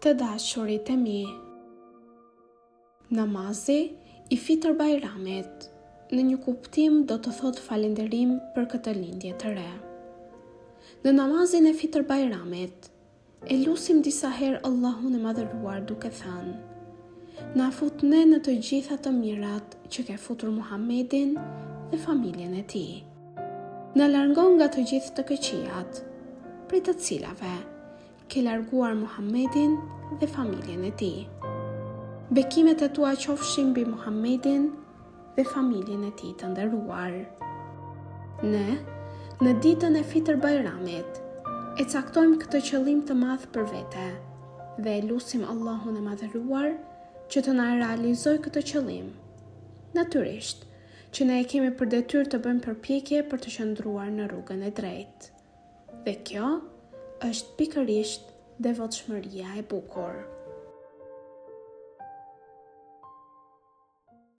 Të dashurit e mi. Namazi i fitër Bajramit në një kuptim do të thot falënderim për këtë lindje të re. Në namazin e fitër Bajramit e lusim disa herë Allahun e madhëruar duke thënë: na fut ne në të gjitha të mirat që ke futur Muhammedin dhe familjen e tij. Na largon nga të gjithë të këqijat, prej të cilave ke larguar Muhammedin dhe familjen e tij. Bekimet e tua qofshin mbi Muhammedin dhe familjen e tij të nderuar. Ne, në ditën e fitër Bajramit, e caktojmë këtë qëllim të madh për vete dhe e lusim Allahun e madhëruar që të na realizojë këtë qëllim. Natyrisht, që ne e kemi për detyrë të bëjmë përpjekje për të qëndruar në rrugën e drejtë. Dhe kjo është pikërisht devotshmëria e bukur.